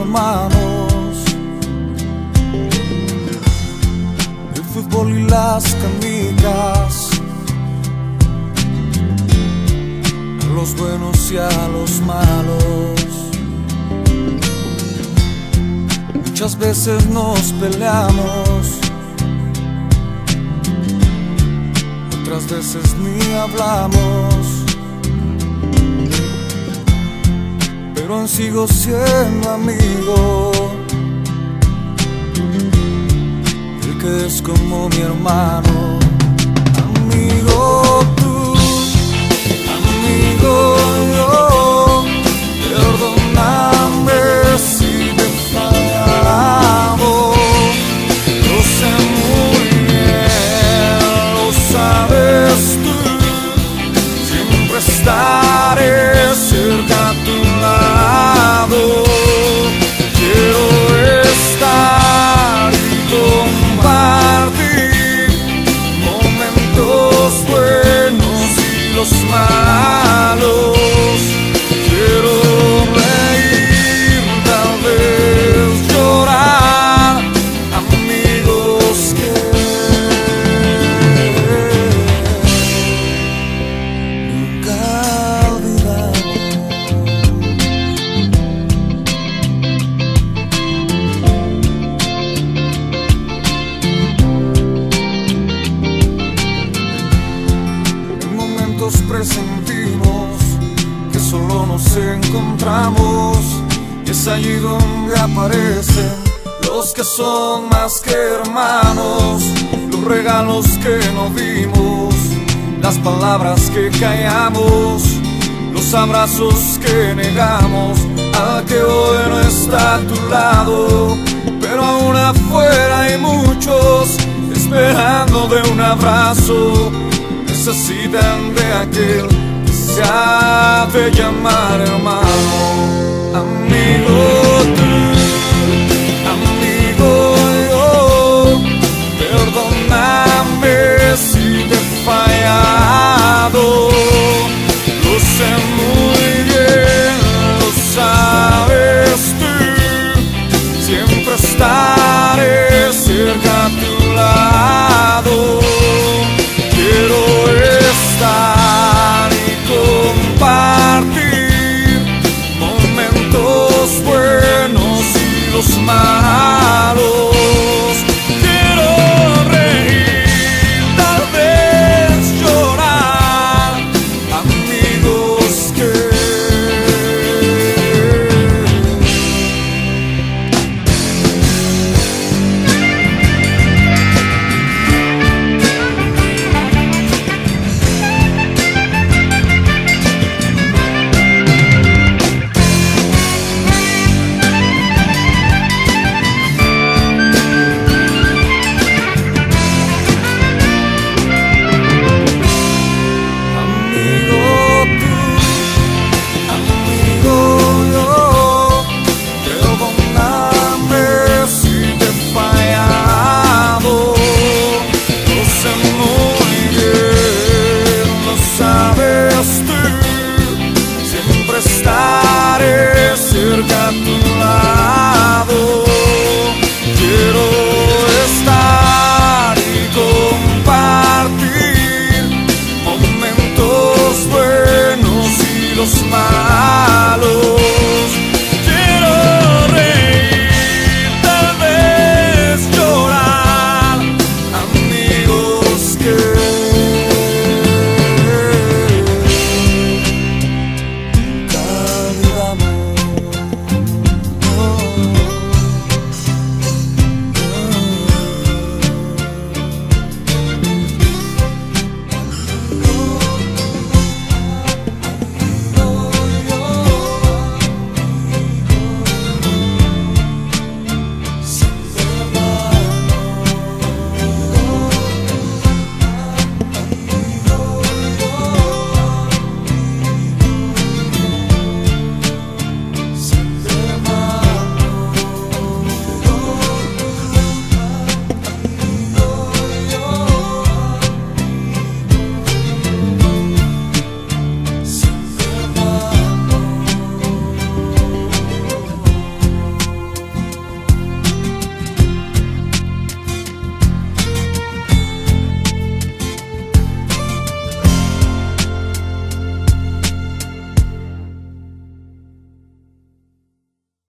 hermanos. El fútbol y las canicas, a los buenos y a los malos. Muchas veces nos peleamos, otras veces ni hablamos, pero aún sigo siendo amigo, el que es como mi hermano. Amigo tú, amigo yo, perdóname si te he fallado. Lo sé muy bien, lo sabes tú, siempre estaré cerca a tu lado. Quiero estar y compartir momentos buenos y los malos. Quiero reír, tal vez llorar, amigos que nunca olvidamos. En momentos presentimos que solo nos encontramos, y es allí donde aparecen los que son más que hermanos, los regalos que no dimos, las palabras que callamos, los abrazos que negamos al que hoy no está a tu lado. Pero aún afuera hay muchos esperando de un abrazo, necesitan de aquel que se ha de llamar hermano. Amigo tú, amigo yo, perdóname si te he fallado. Lo sé muy bien, lo sabes tú, siempre estaré cerca a tu lado. Quiero estar y compartir momentos buenos y los malos.